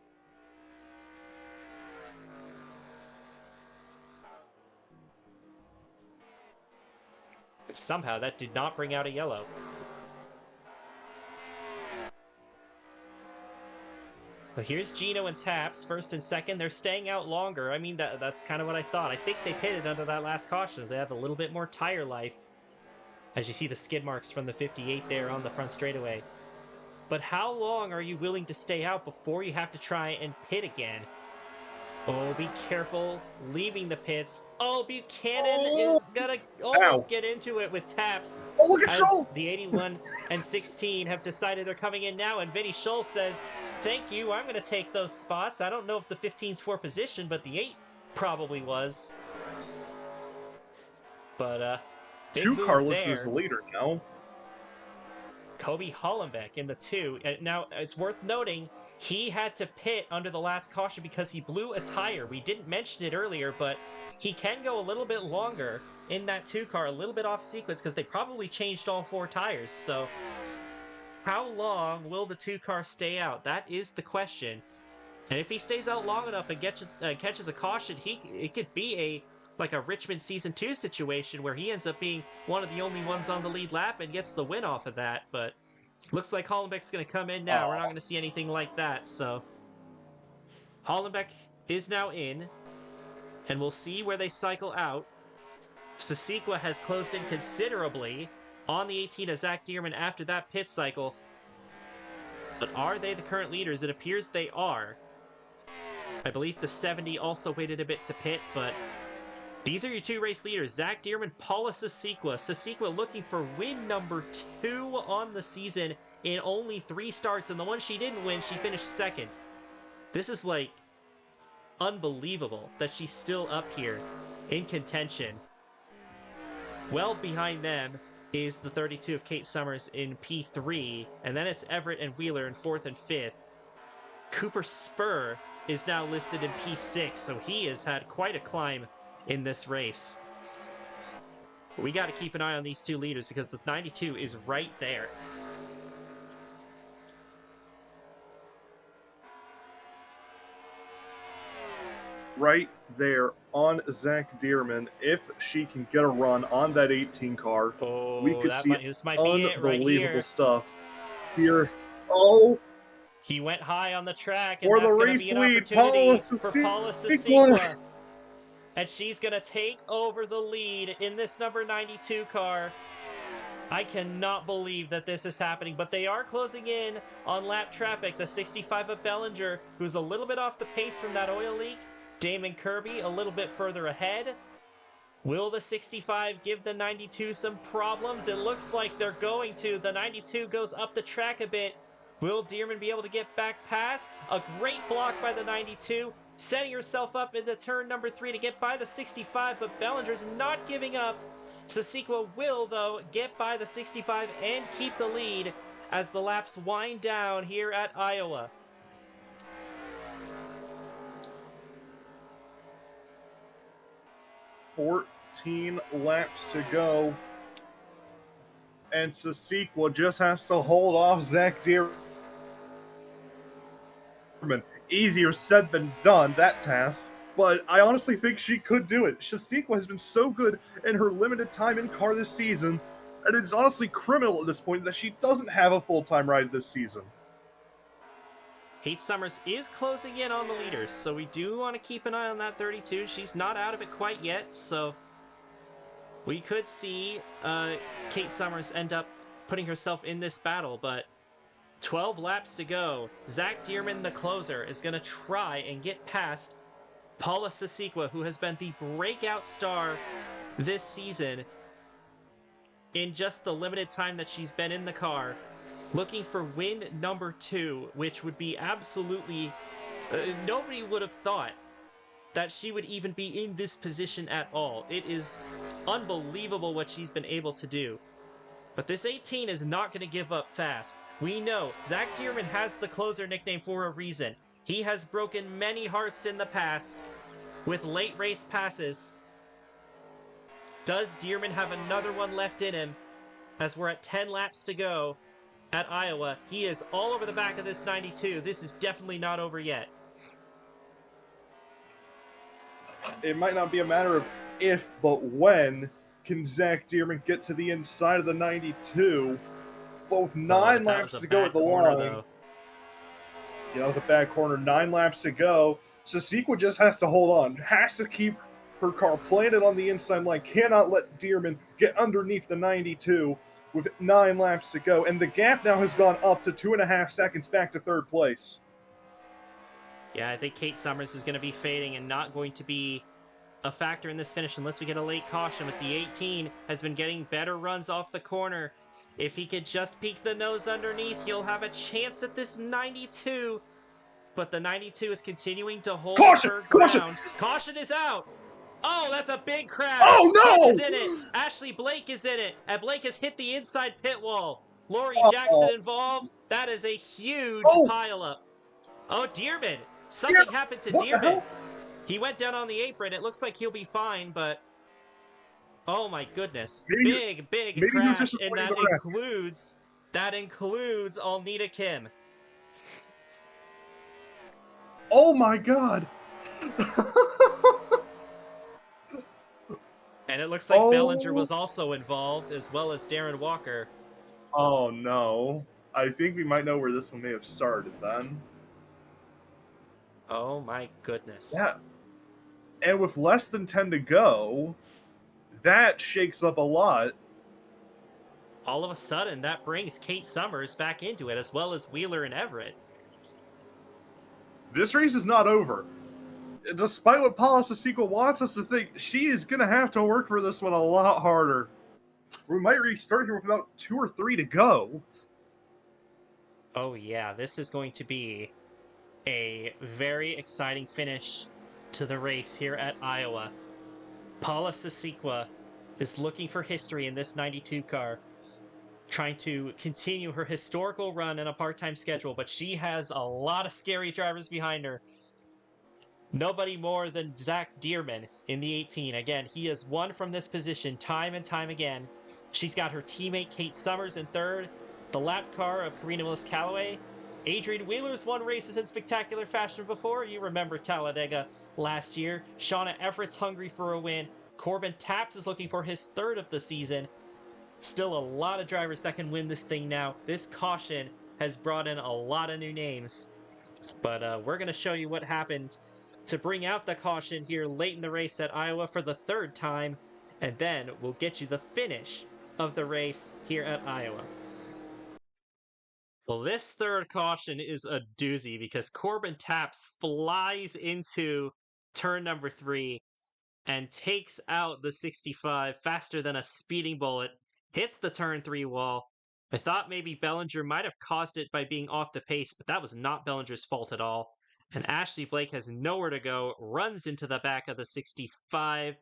Somehow that did not bring out a yellow. Well, here's Gino and Taps, first and second. They're staying out longer. I mean, that's kind of what I thought. I think they pitted under that last caution. They have a little bit more tire life, as you see the skid marks from the 58 there on the front straightaway. But how long are you willing to stay out before you have to try and pit again? Oh, be careful leaving the pits. Oh, Buchanan Oh, is gonna ow. almost get into it with Taps, Oh, look at as Schultz! the 81 and 16 have decided they're coming in now, and Vinny Schultz says, thank you, I'm gonna take those spots. I don't know if the 15's for position, but the 8 probably was. But, big Two-car move listed as there. the leader now. Kobe Hollenbeck in the 2. And now, it's worth noting, he had to pit under the last caution because he blew a tire. We didn't mention it earlier, but he can go a little bit longer in that 2 car, a little bit off sequence, because they probably changed all 4 tires. So, how long will the 2 car stay out? That is the question. And if he stays out long enough and catches a caution, it could be a Richmond Season 2 situation where he ends up being one of the only ones on the lead lap and gets the win off of that. But looks like Hollenbeck's going to come in now. We're not going to see anything like that. So Hollenbeck is now in, and we'll see where they cycle out. Sasikwa has closed in considerably on the 18 of Zach Dearman after that pit cycle. But are they the current leaders? It appears they are. I believe the 70 also waited a bit to pit, but these are your 2 race leaders, Zach Dearman, Paula Sasikwa. Sasikwa looking for win number 2 on the season in only 3 starts, and the one she didn't win, she finished 2nd. This is unbelievable that she's still up here in contention. Well behind them is the 32 of Kate Summers in P3, and then it's Everett and Wheeler in 4th and 5th. Cooper Spur is now listed in P6, so he has had quite a climb in this race. We got to keep an eye on these 2 leaders because the 92 is right there. Right there on Zach Dearman. If she can get a run on that 18 car, we could see this might be it right unbelievable here. stuff here. Oh, He went high on the track, and for the that's going to race be an lead, opportunity Paula for Paula Sasikwa. Sasikwa. And she's going to take over the lead in this number 92 car. I cannot believe that this is happening, but they are closing in on lap traffic. The 65 of Bellinger, who's a little bit off the pace from that oil leak. Damon Kirby a little bit further ahead. Will the 65 give the 92 some problems? It looks like they're going to. The 92 goes up the track a bit. Will Dearman be able to get back past? A great block by the 92, setting herself up into turn number 3 to get by the 65, but Bellinger's not giving up. Sasikwa will, though, get by the 65 and keep the lead as the laps wind down here at Iowa. $14 laps to go. And Sasikwa just has to hold off Zach Dearman. Easier said than done, that task. But I honestly think she could do it. Sasikwa has been so good in her limited time in car this season, and it's honestly criminal at this point that she doesn't have a full-time ride this season. Kate Summers is closing in on the leaders, so we do want to keep an eye on that 32. She's not out of it quite yet, so we could see Kate Summers end up putting herself in this battle, but 12 laps to go. Zach Dearman, the closer, is going to try and get past Paula Sasikwa, who has been the breakout star this season in just the limited time that she's been in the car, looking for win number 2, which would be absolutely... nobody would have thought that she would even be in this position at all. It is unbelievable what she's been able to do. But this 18 is not going to give up fast. We know Zach Dearman has the closer nickname for a reason. He has broken many hearts in the past with late race passes. Does Dearman have another one left in him as we're at 10 laps to go at Iowa? He is all over the back of this 92. This is definitely not over yet. It might not be a matter of if, but when can Zach Dearman get to the inside of the 92? Both 9 laps to go at the line. Yeah, that was a bad corner. 9 laps to go. Sasequa just has to hold on. Has to keep her car planted on the inside line. Cannot let Dearman get underneath the 92 with 9 laps to go. And the gap now has gone up to 2.5 seconds back to third place. Yeah, I think Kate Summers is going to be fading and not going to be a factor in this finish unless we get a late caution. With the 18 has been getting better runs off the corner. If he could just peek the nose underneath, he'll have a chance at this 92. But the 92 is continuing to hold Caution! her Caution! ground. Caution is out. Oh, that's a big crash. Oh Kim is no! in it. Ashley Blake is in it. And Blake has hit the inside pit wall. Lori Jackson Oh, involved. That is a huge oh, pileup. Oh, Dearman. yeah. Something happened to What the Dearman. hell? He went down on the apron. It looks like he'll be fine, but oh my goodness. Maybe, Big maybe he was crash. just And avoiding the wreck. that includes Alnita Kim. Oh my god. And it looks like Bellinger Oh. was also involved, as well as Darren Walker. Oh no. I think we might know where this one may have started then. Oh my goodness. Yeah. And with less than 10 to go, that shakes up a lot. All of a sudden, that brings Kate Summers back into it, as well as Wheeler and Everett. This race is not over. Despite what Paula Sasequa wants us to think, she is going to have to work for this one a lot harder. We might restart here with about 2 or 3 to go. Oh yeah, this is going to be a very exciting finish to the race here at Iowa. Paula Sasequa is looking for history in this 92 car, trying to continue her historical run in a part-time schedule, but she has a lot of scary drivers behind her. Nobody more than Zach Dearman in the 18. Again, he has won from this position time and time again. She's got her teammate Kate Summers in third, the lap car of Karina Willis-Callaway. Adrian Wheeler's won races in spectacular fashion before. You remember Talladega last year. Shauna Everett's hungry for a win. Corbin Taps is looking for his third of the season. Still a lot of drivers that can win this thing now. This caution has brought in a lot of new names. But we're going to show you what happened to bring out the caution here late in the race at Iowa for the third time, and then we'll get you the finish of the race here at Iowa. Well, this third caution is a doozy because Corbin Taps flies into turn number 3 and takes out the 65 faster than a speeding bullet, hits the turn 3 wall. I thought maybe Bellinger might have caused it by being off the pace, but that was not Bellinger's fault at all. And Ashley Blake has nowhere to go, runs into the back of the 65.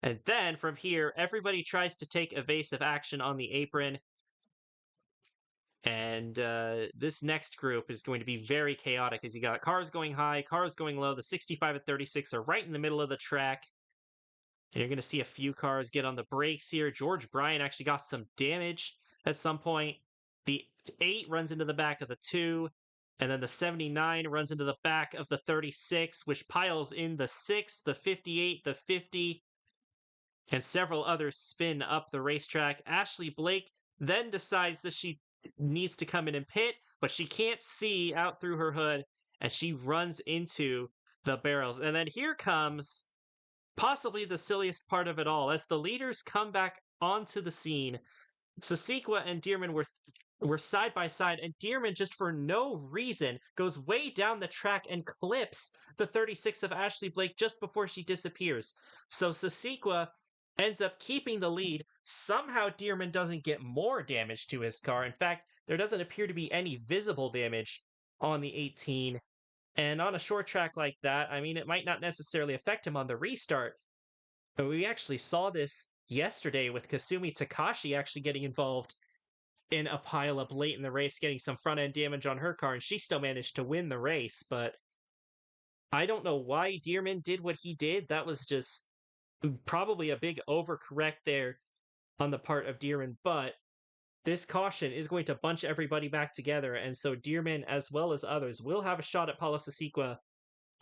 And then from here, everybody tries to take evasive action on the apron. And this next group is going to be very chaotic as you got cars going high, cars going low. The 65 and 36 are right in the middle of the track. And you're going to see a few cars get on the brakes here. George Bryan actually got some damage at some point. The 8 runs into the back of the 2. And then the 79 runs into the back of the 36, which piles in the 6, the 58, the 50, and several others spin up the racetrack. Ashley Blake then decides that she needs to come in and pit, but she can't see out through her hood, and she runs into the barrels. And then here comes possibly the silliest part of it all. As the leaders come back onto the scene, Sasequa and Dearman were side by side, and Dearman, just for no reason, goes way down the track and clips the 36 of Ashley Blake just before she disappears. So Sasequa ends up keeping the lead. Somehow Dearman doesn't get more damage to his car. In fact, there doesn't appear to be any visible damage on the 18. And on a short track like that, I mean, it might not necessarily affect him on the restart. But we actually saw this yesterday with Kasumi Takashi actually getting involved in a pileup late in the race, getting some front end damage on her car, and she still managed to win the race. But I don't know why Dearman did what he did. That was just probably a big overcorrect there on the part of Dearman. But this caution is going to bunch everybody back together, and so Dearman, as well as others, will have a shot at Paula Sasequa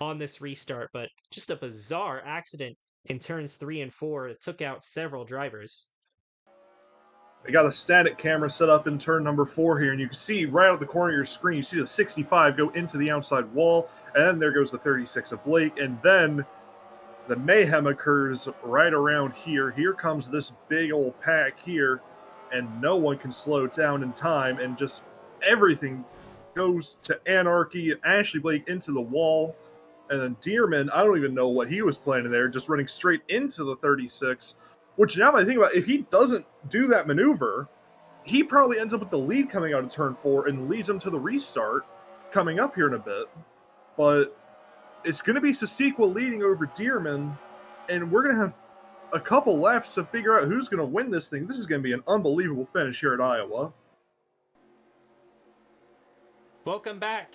on this restart. But just a bizarre accident in turns 3 and 4. It took out several drivers. I got a static camera set up in turn number 4 here, and you can see right out the corner of your screen, you see the 65 go into the outside wall, and then there goes the 36 of Blake, and then the mayhem occurs right around here. Here comes this big old pack here, and no one can slow it down in time, and just everything goes to anarchy. Ashley Blake into the wall, and then Dearman, I don't even know what he was planning there, just running straight into the 36, which now that I think about it, if he doesn't do that maneuver, he probably ends up with the lead coming out of turn 4 and leads him to the restart coming up here in a bit. But it's going to be Sasequa leading over Dearman, and we're going to have a couple laps to figure out who's going to win this thing. This is going to be an unbelievable finish here at Iowa. Welcome back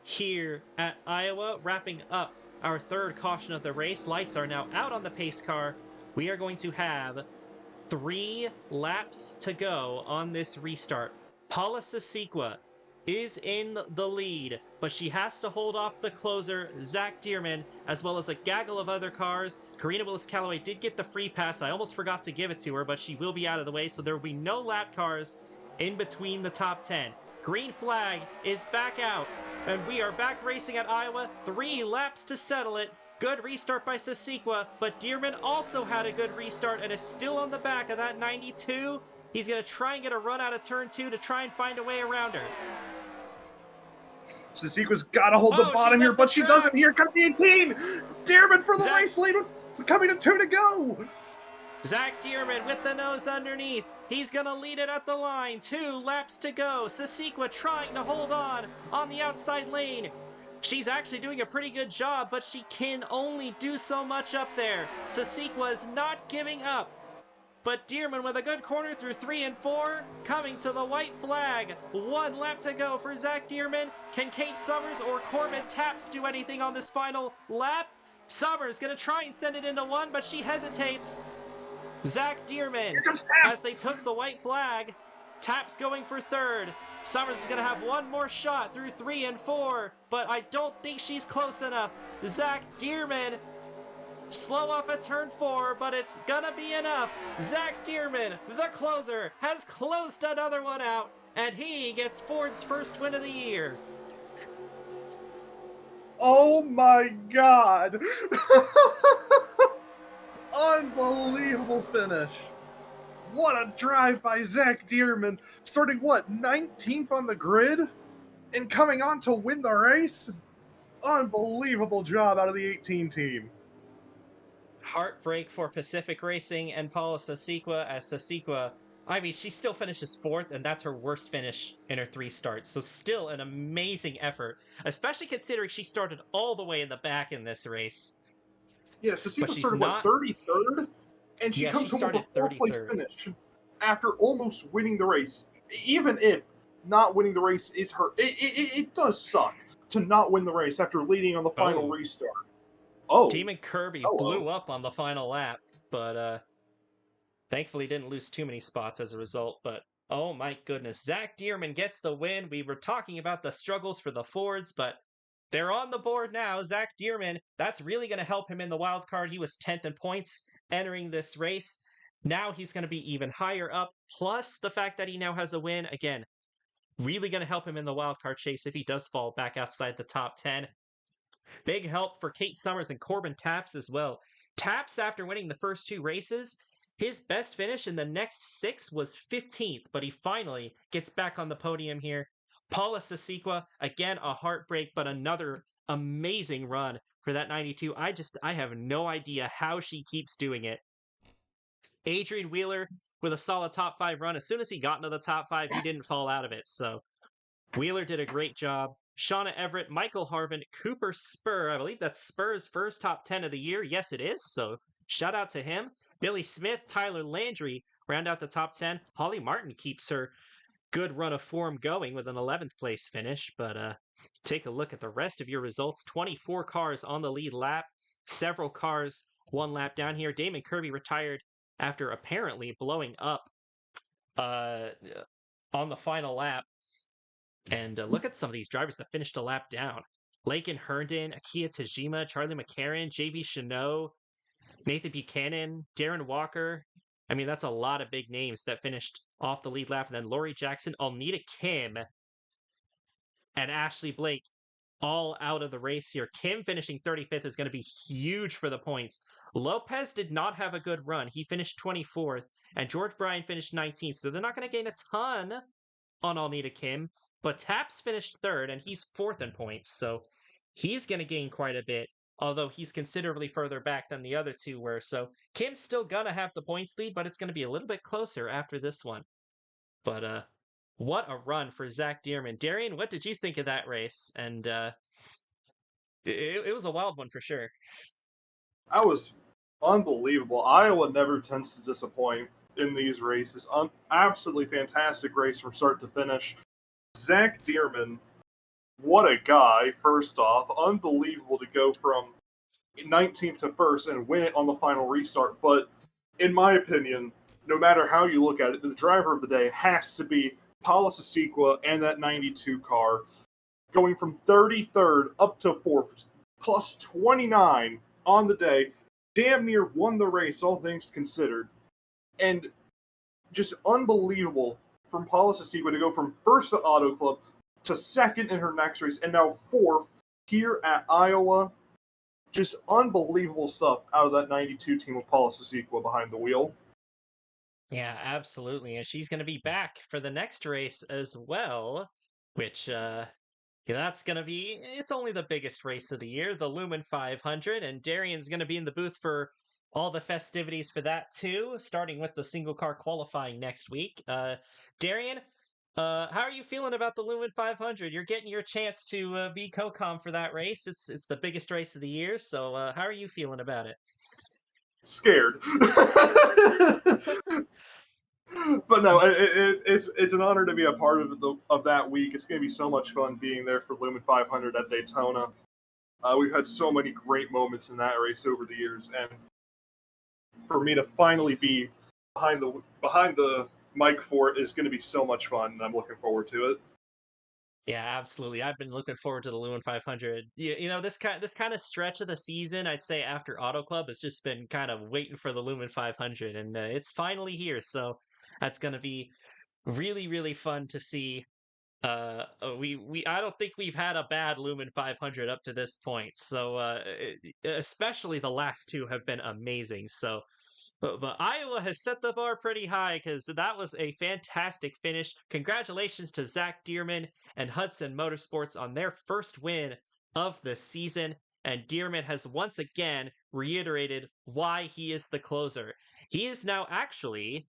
here at Iowa, wrapping up our third caution of the race. Lights are now out on the pace car. We are going to have 3 laps to go on this restart. Paula Sasequa is in the lead, but she has to hold off the closer, Zach Dearman, as well as a gaggle of other cars. Karina Willis-Callaway did get the free pass. I almost forgot to give it to her, but she will be out of the way, so there will be no lap cars in between the top 10. Green flag is back out, and we are back racing at Iowa. 3 laps to settle it. Good restart by Sasequa, but Dearman also had a good restart and is still on the back of that 92. He's going to try and get a run out of turn 2 to try and find a way around her. Sasequa's got to hold the bottom here, but she doesn't. Here comes the 18! Dearman for the race lead, coming to 2 to go! Zach Dearman with the nose underneath. He's going to lead it at the line. 2 laps to go. Sasequa trying to hold on the outside lane. She's actually doing a pretty good job, but she can only do so much up there. Sasequa is not giving up. But Dearman with a good corner through 3 and 4, coming to the white flag. 1 lap to go for Zach Dearman. Can Kate Summers or Corbin Taps do anything on this final lap? Summers going to try and send it into 1, but she hesitates. Zach Dearman, as they took the white flag. Taps going for 3rd. Summers is going to have 1 more shot through 3 and 4, but I don't think she's close enough. Zach Dearman, slow off at turn 4, but it's going to be enough. Zach Dearman, the closer, has closed another one out, and he gets Ford's first win of the year. Oh my god! Unbelievable finish. What a drive by Zach Dearman, starting, 19th on the grid? And coming on to win the race? Unbelievable job out of the 18 team. Heartbreak for Pacific Racing and Paula Sasequa, as Sasequa, I mean, she still finishes 4th, and that's her worst finish in her 3 starts. So still an amazing effort, especially considering she started all the way in the back in this race. Yeah, Sasequa started, 33rd? And she comes home with a 4th place finish after almost winning the race. Even if not winning the race is her, it does suck to not win the race after leading on the final restart. Demon Kirby blew up on the final lap, but thankfully didn't lose too many spots as a result. But oh my goodness, Zach Dearman gets the win. We were talking about the struggles for the Fords, but they're on the board now. Zach Dearman, that's really going to help him in the wild card. He was 10th in points entering this race. Now he's going to be even higher up. Plus the fact that he now has a win, again, really going to help him in the wild card chase if he does fall back outside the top 10. Big help for Kate Summers and Corbin Taps as well. Taps, after winning the first 2 races, his best finish in the next 6 was 15th, but he finally gets back on the podium here. Paula Sasequa, again, a heartbreak, but another amazing run for that 92. I have no idea how she keeps doing it. Adrian Wheeler with a solid top 5 run. As soon as he got into the top 5, he didn't fall out of it. So Wheeler did a great job. Shauna Everett, Michael Harvin, Cooper Spur. I believe that's Spur's first top 10 of the year. Yes, it is. So shout out to him. Billy Smith, Tyler Landry round out the top 10. Holly Martin keeps her good run of form going with an 11th place finish. But take a look at the rest of your results. 24 cars on the lead lap. Several cars 1 lap down here. Damon Kirby retired after apparently blowing up on the final lap. And look at some of these drivers that finished a lap down. Lakin Herndon, Akia Tajima, Charlie McCarran, JB Chanot, Nathan Buchanan, Darren Walker. I mean, that's a lot of big names that finished off the lead lap, and then Lori Jackson, Alnita Kim, and Ashley Blake all out of the race here. Kim finishing 35th is going to be huge for the points. Lopez did not have a good run. He finished 24th, and George Bryan finished 19th, so they're not going to gain a ton on Alnita Kim, but Taps finished third, and he's fourth in points, so he's going to gain quite a bit, although he's considerably further back than the other two were. So Kim's still going to have the points lead, but it's going to be a little bit closer after this one. But what a run for Zach Dearman. Darian, what did you think of that race? And it was a wild one for sure. That was unbelievable. Iowa never tends to disappoint in these races. Absolutely fantastic race from start to finish. Zach Dearman, what a guy, first off. Unbelievable to go from 19th to first and win it on the final restart. But in my opinion, no matter how you look at it, the driver of the day has to be Paula Sisiqua and that 92 car, going from 33rd up to 4th, plus 29 on the day. Damn near won the race, all things considered. And just unbelievable from Paula Sisiqua to go from first at Auto Club to second in her next race, and now 4th here at Iowa. Just unbelievable stuff out of that 92 team with Paula Sisiqua behind the wheel. Yeah, absolutely. And she's going to be back for the next race as well, which that's going to be, it's only the biggest race of the year, the Lumen 500, and Darian's going to be in the booth for all the festivities for that too, starting with the single car qualifying next week. Darian, how are you feeling about the Lumen 500? You're getting your chance to be co-com for that race. It's the biggest race of the year, so how are you feeling about it? Scared. But no, it's an honor to be a part of that week. It's going to be so much fun being there for Lumen 500 at Daytona. We've had so many great moments in that race over the years, and for me to finally be behind the mic for it is going to be so much fun, and I'm looking forward to it. Yeah, absolutely. I've been looking forward to the Lumen 500. This kind of stretch of the season, I'd say after Auto Club, has just been kind of waiting for the Lumen 500, and it's finally here. So that's going to be really, really fun to see. We I don't think we've had a bad Lumen 500 up to this point. So especially the last two have been amazing. So. But Iowa has set the bar pretty high because that was a fantastic finish. Congratulations to Zach Dearman and Hudson Motorsports on their first win of the season. And Dearman has once again reiterated why he is the closer. He is now actually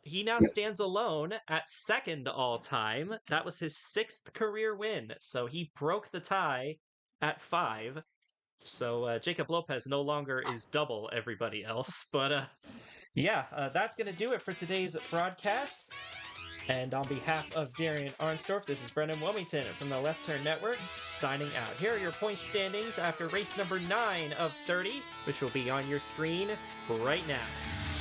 he now stands alone at second all time. That was his 6th career win. So he broke the tie at 5. So Jacob Lopez no longer is double everybody else. But that's going to do it for today's broadcast. And on behalf of Darian Arnsdorf, this is Brendan Wilmington from the Left Turn Network signing out. Here are your point standings after race number 9 of 30, which will be on your screen right now.